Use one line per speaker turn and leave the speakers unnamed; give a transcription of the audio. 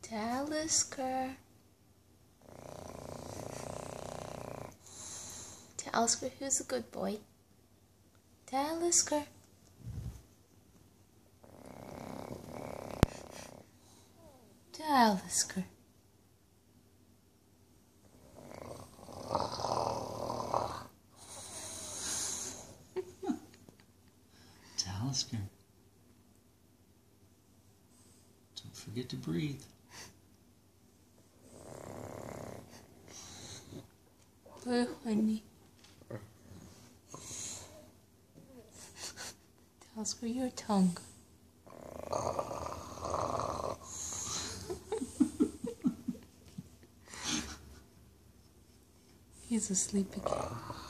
Talisker. Talisker, who's a good boy? Talisker. Talisker.
Talisker. Don't forget to breathe.
Oh, honey. Talisker, your tongue. He's asleep again.